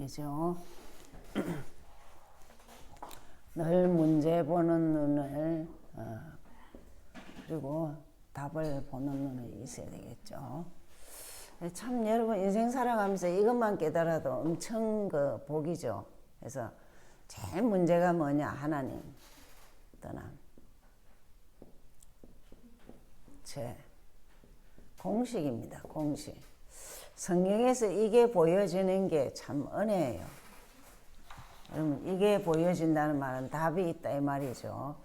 되죠. 늘 문제 보는 눈을 그리고 답을 보는 눈이 있어야 되겠죠. 참 여러분 인생 살아가면서 이것만 깨달아도 엄청 그 복이죠. 그래서 제일 문제가 뭐냐? 하나님 떠남. 제 공식입니다. 공식. 성경에서 이게 보여지는 게 참 은혜예요. 여러분 이게 보여진다는 말은 답이 있다 이 말이죠.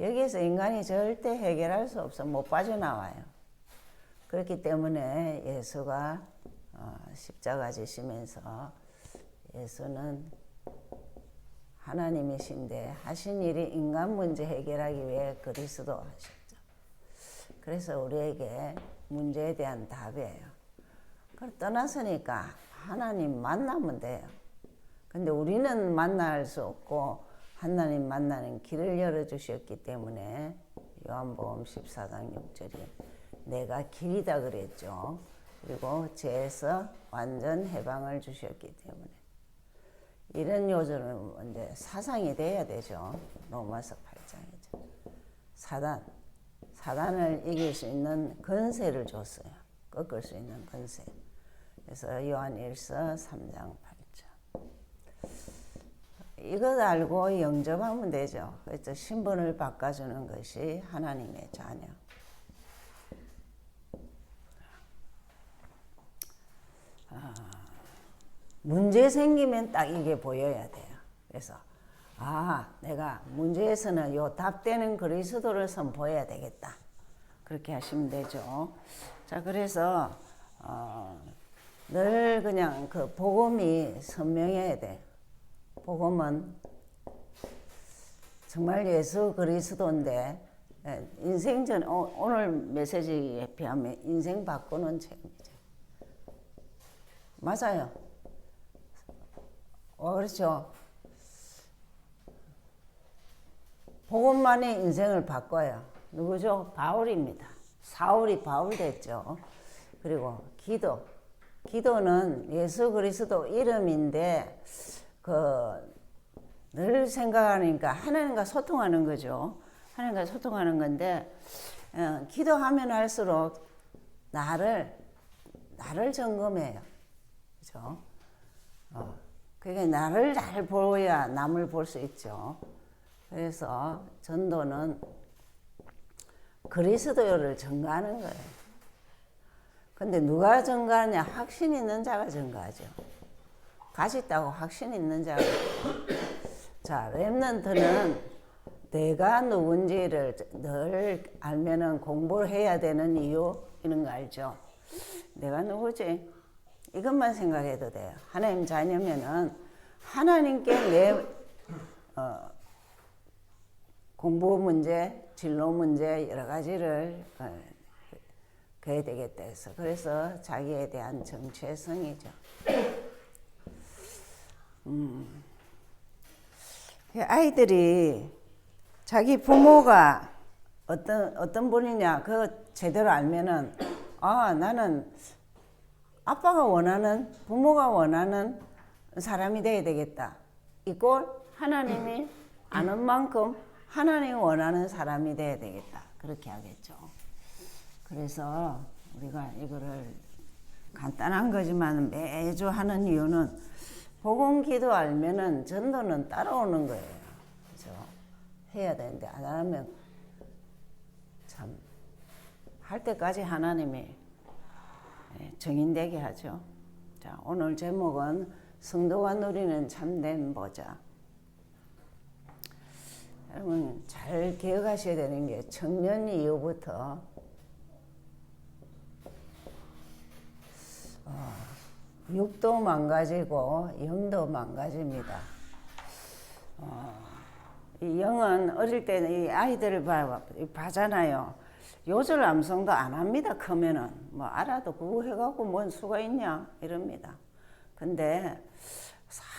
여기에서 인간이 절대 해결할 수 없어. 못 빠져나와요. 그렇기 때문에 예수가 십자가 지시면서 예수는 하나님이신데 하신 일이 인간 문제 해결하기 위해 그리스도 하셨죠. 그래서 우리에게 문제에 대한 답이에요. 그걸 떠났으니까 하나님 만나면 돼요. 근데 우리는 만날 수 없고 하나님 만나는 길을 열어주셨기 때문에 요한복음 14장 6절이 내가 길이다 그랬죠. 그리고 죄에서 완전 해방을 주셨기 때문에 이런 요즘은 이제 사상이 돼야 되죠. 로마서 8장이죠. 사단을 이길 수 있는 권세를 줬어요. 꺾을 수 있는 권세. 그래서 요한일서 3장 8절. 이것 알고 영접하면 되죠. 그래서 신분을 바꿔주는 것이 하나님의 자녀. 문제 생기면 딱 이게 보여야 돼요. 그래서 내가 문제에서는 요 답되는 그리스도를 선포해야 되겠다. 그렇게 하시면 되죠. 자, 그래서 늘 그냥 그 복음이 선명해야 돼. 복음은 정말 예수 그리스도인데 인생전 오늘 메시지에 비하면 인생 바꾸는 책이죠. 맞아요. 그렇죠. 복음만이 인생을 바꿔요. 누구죠? 바울입니다. 사울이 바울 됐죠. 그리고 기도는 예수 그리스도 이름인데 늘 생각하니까 하나님과 소통하는 거죠. 하나님과 소통하는 건데 기도하면 할수록 나를 점검해요. 그죠? 그게 나를 잘 보여야 남을 볼 수 있죠. 그래서 전도는 그리스도를 전가하는 거예요. 근데 누가 전가하냐? 확신 있는 자가 전가하죠. 가시 있다고 확신 있는 자가. 자, 렘넌트는 내가 누군지를 늘 알면은 공부를 해야 되는 이유 이런 거 알죠? 내가 누구지? 이것만 생각해도 돼요. 하나님 자녀면은 하나님께 내 공부 문제, 진로 문제 여러 가지를 그래야 되겠다 해서 그래서 자기에 대한 정체성이죠. 아이들이 자기 부모가 어떤 분이냐 그거 제대로 알면은 나는 아빠가 원하는 부모가 원하는 사람이 돼야 되겠다. 이꼴 하나님이 아는 만큼 하나님이 원하는 사람이 돼야 되겠다. 그렇게 하겠죠. 그래서 우리가 이거를 간단한 거지만 매주 하는 이유는 복음 기도 알면은 전도는 따라오는 거예요. 그죠? 해야 되는데 안 하면 참 할 때까지 하나님이 정인되게 하죠. 자, 오늘 제목은 성도가 누리는 참된 보좌. 여러분 잘 기억하셔야 되는 게 청년 이후부터 육도 망가지고 영도 망가집니다. 이 영은 어릴 때는 이 아이들을 봐잖아요. 요절 암송도 안 합니다. 크면은 뭐 알아도 그거 해갖고 뭔 수가 있냐 이럽니다. 근데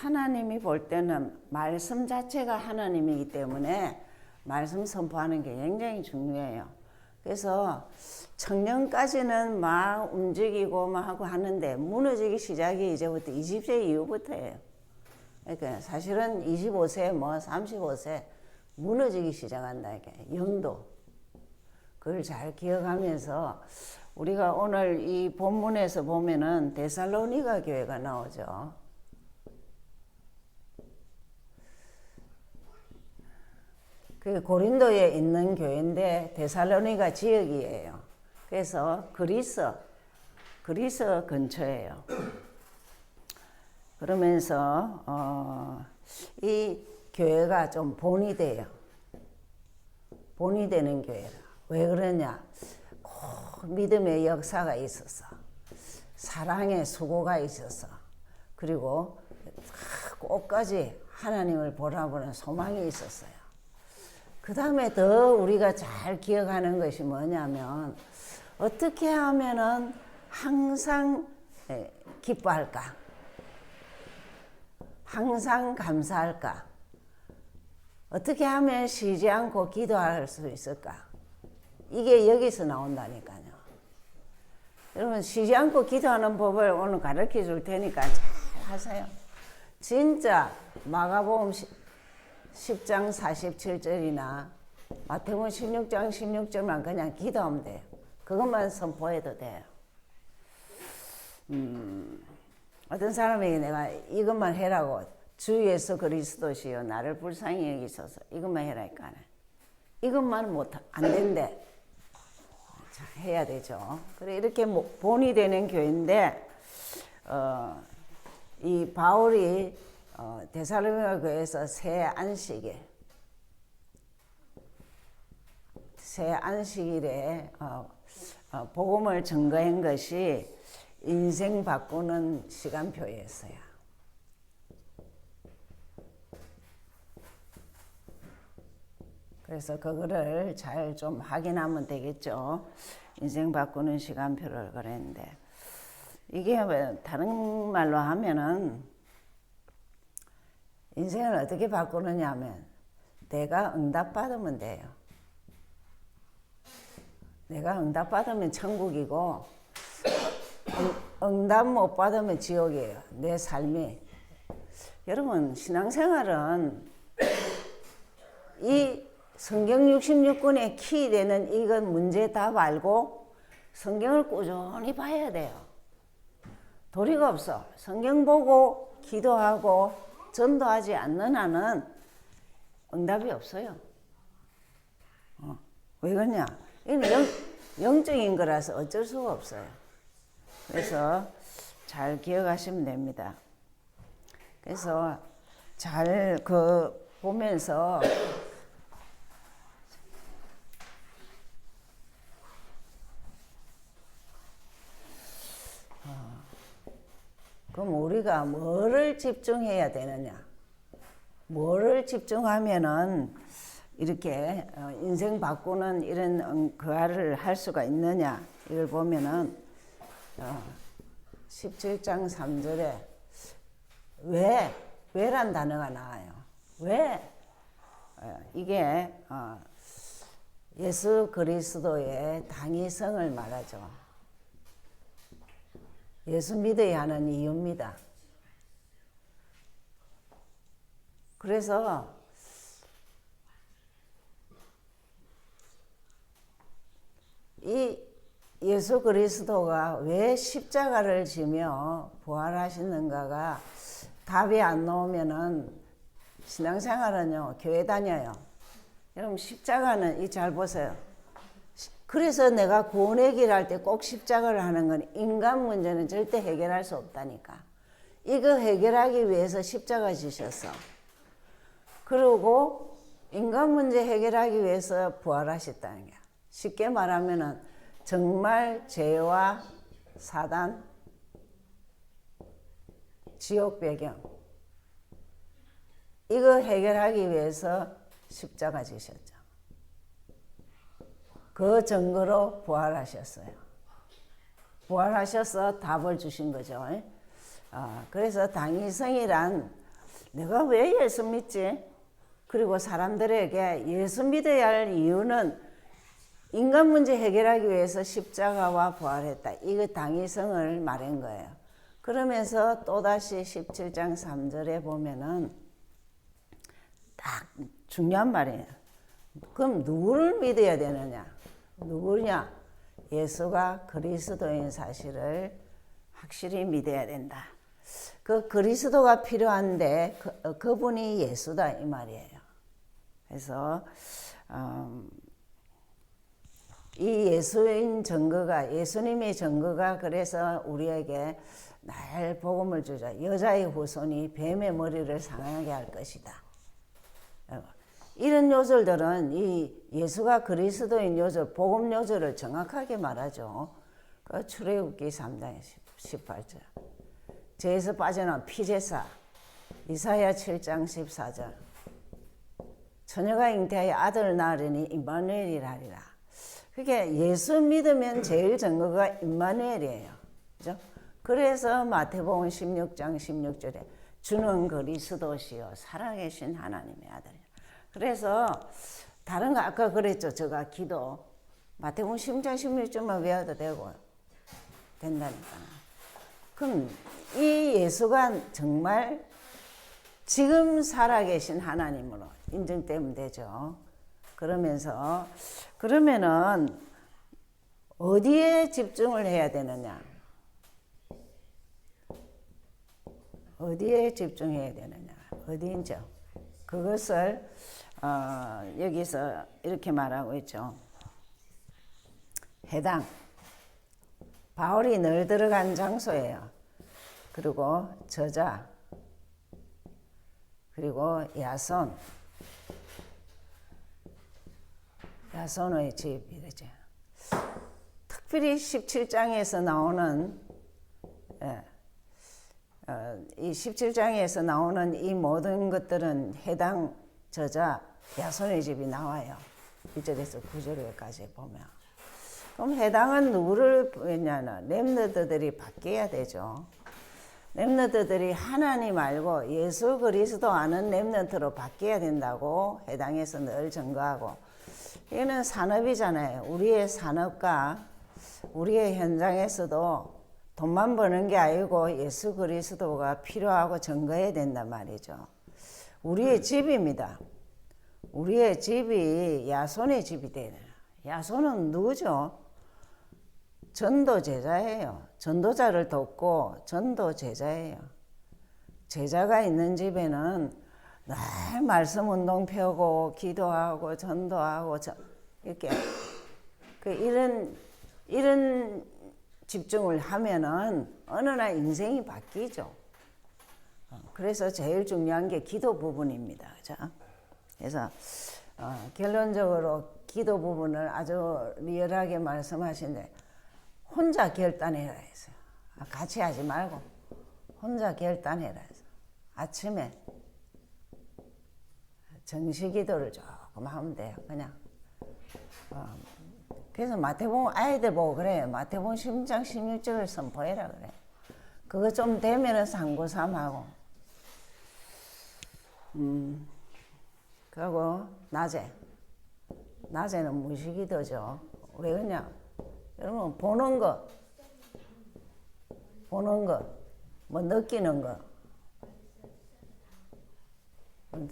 하나님이 볼 때는 말씀 자체가 하나님이기 때문에 말씀 선포하는 게 굉장히 중요해요. 그래서 청년까지는 막 움직이고 막 하고 하는데 무너지기 시작이 이제부터 20세 이후부터예요. 그러니까 사실은 25세, 뭐 35세 무너지기 시작한다. 이게 영도. 그걸 잘 기억하면서 우리가 오늘 이 본문에서 보면은 데살로니가 교회가 나오죠. 그 고린도에 있는 교회인데 데살로니가 지역이에요. 그래서 그리스 근처예요. 그러면서 이 교회가 좀 본이 돼요. 본이 되는 교회라. 왜 그러냐? 꼭 믿음의 역사가 있었어. 사랑의 수고가 있었어. 그리고 꼭까지 하나님을 보라보는 소망이 있었어요. 그 다음에 더 우리가 잘 기억하는 것이 뭐냐면 어떻게 하면은 항상 기뻐할까? 항상 감사할까? 어떻게 하면 쉬지 않고 기도할 수 있을까? 이게 여기서 나온다니까요. 여러분 쉬지 않고 기도하는 법을 오늘 가르쳐 줄 테니까 잘 하세요. 진짜 마가복음 10장 47절이나 마태복음 16장 16절만 그냥 기도하면 돼요. 그것만 선포해도 돼요. 어떤 사람에게 내가 이것만 해라고 주 예수 그리스도시여 나를 불쌍히 여기소서 이것만 해라니까 이것만 안 된대. 자, 해야 되죠. 그래 이렇게 본이 되는 교회인데 이 바울이 데살로니가 교회에서 새 안식일에 복음을 증거한 것이 인생 바꾸는 시간표였어요. 그래서 그거를 잘 좀 확인하면 되겠죠. 인생 바꾸는 시간표를 그랬는데 이게 다른 말로 하면은 인생을 어떻게 바꾸느냐 하면 내가 응답받으면 돼요. 내가 응답받으면 천국이고 응답 못 받으면 지옥이에요. 내 삶이. 여러분 신앙생활은 이 성경 66권의 키 되는 이건 문제 답 알고 성경을 꾸준히 봐야 돼요. 도리가 없어. 성경 보고 기도하고 전도하지 않는 한은 응답이 없어요. 왜 그러냐? 이건 영적인 거라서 어쩔 수가 없어요. 그래서 잘 기억하시면 됩니다. 그래서 잘 보면서 그럼 우리가 뭐를 집중해야 되느냐? 뭐를 집중하면은 이렇게 인생 바꾸는 이런 그화를 할 수가 있느냐? 이걸 보면은 17장 3절에 왜란 단어가 나와요. 왜? 이게 예수 그리스도의 당위성을 말하죠. 예수 믿어야 하는 이유입니다. 그래서 이 예수 그리스도가 왜 십자가를 지며 부활하시는가가 답이 안 나오면은 신앙생활은요, 교회 다녀요. 여러분 십자가는 이 잘 보세요. 그래서 내가 구원의 길 할 때 꼭 십자가를 하는 건 인간 문제는 절대 해결할 수 없다니까. 이거 해결하기 위해서 십자가 지셨어. 그리고 인간 문제 해결하기 위해서 부활하셨다는 거야. 쉽게 말하면은 정말 죄와 사단, 지옥 배경 이거 해결하기 위해서 십자가 지셨죠. 그 증거로 부활하셨어요. 부활하셔서 답을 주신 거죠. 그래서 당위성이란 내가 왜 예수 믿지? 그리고 사람들에게 예수 믿어야 할 이유는 인간 문제 해결하기 위해서 십자가와 부활했다. 이거 당위성을 말한 거예요. 그러면서 또다시 17장 3절에 보면은 딱 중요한 말이에요. 그럼 누구를 믿어야 되느냐? 누구냐? 예수가 그리스도인 사실을 확실히 믿어야 된다. 그 그리스도가 필요한데 그분이 예수다 이 말이에요. 그래서 이 예수인 증거가, 예수님의 증거가 그래서 우리에게 날 복음을 주자. 여자의 후손이 뱀의 머리를 상하게 할 것이다. 이런 요절들은 이 예수가 그리스도인 요절, 복음 요절을 정확하게 말하죠. 그 출애굽기 3장 18절. 죄에서 빠져나온 피제사, 이사야 7장 14절. 처녀가 잉태하여 아들 낳으리니 임마누엘이라리라. 그게 예수 믿으면 제일 증거가 임마누엘이에요. 그죠? 그래서 마태복음 16장 16절에 주는 그리스도시요 살아계신 하나님의 아들이라. 그래서 다른 거 아까 그랬죠. 제가 기도 마태복음 16장 16절만 외워도 되고 된다니까. 그럼 이 예수가 정말 지금 살아계신 하나님으로 인정되면 되죠. 그러면은 어디에 집중을 해야 되느냐? 어디에 집중해야 되느냐? 어디인지 그것을 여기서 이렇게 말하고 있죠. 해당 바울이 늘 들어간 장소예요. 그리고 저자 그리고 야손의 집 이러죠. 특별히 17장에서 나오는 이 17장에서 나오는 이 모든 것들은 해당 저자 야손의 집이 나와요. 1절에서 9절까지 보면. 그럼 해당은 누구를 보냐면 렘너드들이 바뀌어야 되죠. 렘너드들이 하나님 알고 예수 그리스도 아는 렘너드로 바뀌어야 된다고 해당에서 늘 증거하고, 이거는 산업이잖아요. 우리의 산업과 우리의 현장에서도 돈만 버는 게 아니고 예수 그리스도가 필요하고 증거해야 된단 말이죠. 우리의 집입니다. 우리의 집이 야손의 집이 되는. 야손은 누구죠? 전도 제자예요. 전도자를 돕고 전도 제자예요. 제자가 있는 집에는 늘 말씀 운동 펴고 기도하고 전도하고 이렇게 이런 집중을 하면은 어느 날 인생이 바뀌죠. 그래서 제일 중요한 게 기도 부분입니다. 그죠? 그래서 결론적으로 기도 부분을 아주 리얼하게 말씀하신데 혼자 결단해라 했어요. 같이 하지 말고 혼자 결단해라 했어요. 아침에 정시기도를 조금 하면 돼요. 그냥 그래서 마태복음 아이들 보고 그래요. 마태복음 16장 16절을 선포해라 그래요. 그거 좀 되면은 상고삼하고 그리고 낮에는 무시기도죠. 왜 그러냐? 여러분 보는 거, 뭐 느끼는 거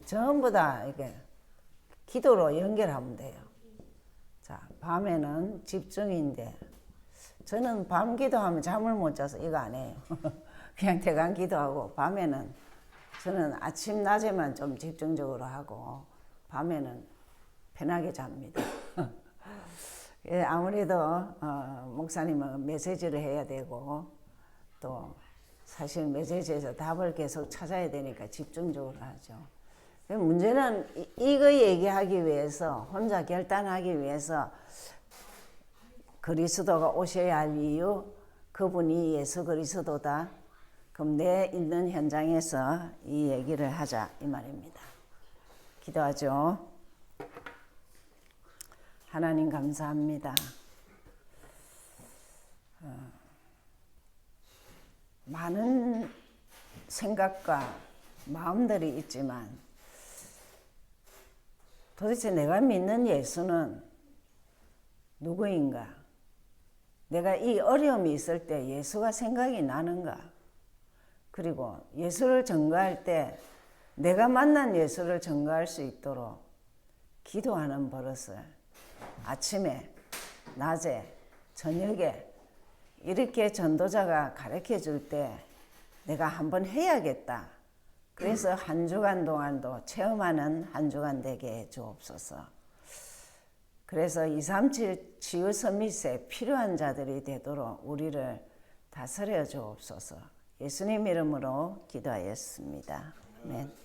전부 다 이렇게 기도로 연결하면 돼요. 자, 밤에는 집중인데 저는 밤 기도하면 잠을 못 자서 이거 안 해요. 그냥 대강 기도하고 밤에는 저는 아침 낮에만 좀 집중적으로 하고 밤에는 편하게 잡니다. 아무래도 목사님은 메시지를 해야 되고 또 사실 메시지에서 답을 계속 찾아야 되니까 집중적으로 하죠. 문제는 이거 얘기하기 위해서 혼자 결단하기 위해서 그리스도가 오셔야 할 이유, 그분이 예수 그리스도다. 그럼 내 있는 현장에서 이 얘기를 하자 이 말입니다. 기도하죠. 하나님 감사합니다. 많은 생각과 마음들이 있지만 도대체 내가 믿는 예수는 누구인가? 내가 이 어려움이 있을 때 예수가 생각이 나는가? 그리고 예수를 전가할 때 내가 만난 예수를 전가할 수 있도록 기도하는 버릇을 아침에, 낮에, 저녁에 이렇게 전도자가 가르쳐 줄 때 내가 한번 해야겠다. 그래서 한 주간 동안도 체험하는 한 주간 되게 해 주옵소서. 그래서 237 치유 서밋에 필요한 자들이 되도록 우리를 다스려 주옵소서. 예수님 이름으로 기도하였습니다. 아멘.